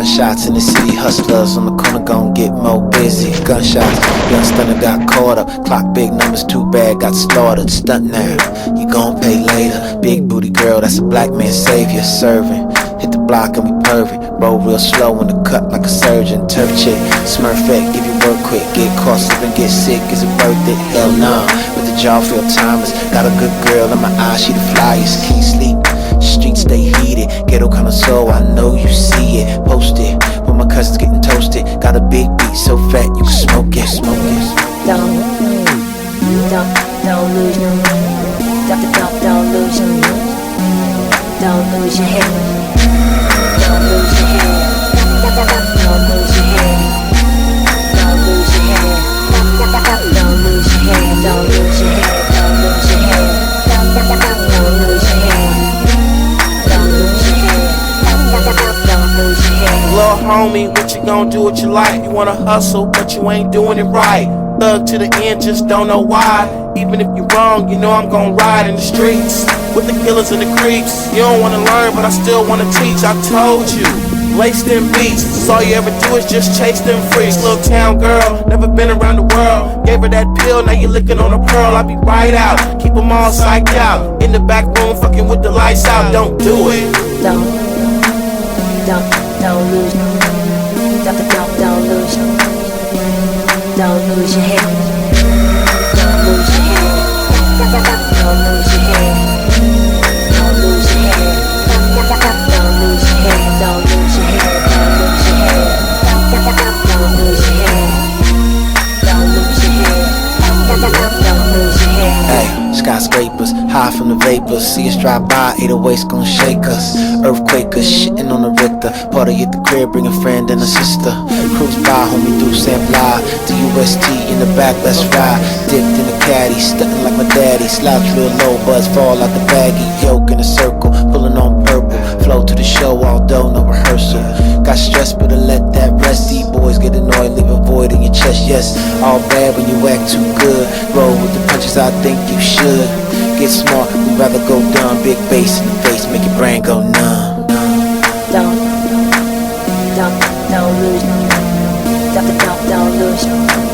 Gunshots in the city, hustlers on the corner gon' get more busy. Gunshots, young stunner got caught up. Clock big numbers, too bad, got slaughtered. Stunt now, you gon' pay later. Big booty girl, that's a black man savior. Serving, hit the block and we pervy. Roll real slow in the cut like a surgeon. Turf chick, smurfette, give you work quick. Get caught slipping, get sick, is it worth it? Hell no, with the jaw feel timeless. Got a good girl in my eyes, she the flyest. Can't sleep, streets stay heated. Ghetto kinda soul, I know you see it. Post it, when my cousins getting toasted. Got a big beat so fat you can smoke it, smoke it. Don't lose no, don't lose your, don't lose your head. Don't lose your head. Don't lose your head. Don't lose your head. Don't lose your head. Don't lose your head. Don't lose your head. Don't lose your head. Don't lose your head. Don't lose your head. Lil' homie, what you gon' do with your life? You wanna hustle, but you ain't doing it right. Thug to the end, just don't know why. Even if you're wrong, you know I'm gon' ride in the streets with the killers and the creeps. You don't wanna learn, but I still wanna teach. I told you, lace them beats. So all you ever do is just chase them freaks. Little town girl, never been around the world. Gave her that pill, now you licking on a pearl. I be right out, keep them all psyched out. In the back room, fucking with the lights out. Don't do it. Don't lose no, don't lose no. Don't lose your head. Don't lose your head. Don't lose your head. Don't lose your head. Don't lose your head. Don't lose your head. Don't lose your head. Don't lose your head. Don't lose your head. Don't lose your head. Hey, skyscrapers, high from the vapors. See us drive by, 808's gon' shake us. Earthquakers, shitting on the Richter. Party at the crib, bring a friend and a sister. Cruise by, homie, do Sam Fly. DUST in the back, let's ride. Dipped in the caddy, stuntin' like my daddy. Slouch real low, buzz fall out the baggy. Yoke in a circle, pulling on purple. Flow to the show, although no rehearsal. Got stressed, but I let that rest. These boys get annoyed, leave a void in your chest. Yes, all bad when you act too good. Roll with the punches, I think you should. Get smart, we'd rather go dumb. Big bass in the face, make your brain go numb. Don't lose no, don't lose no.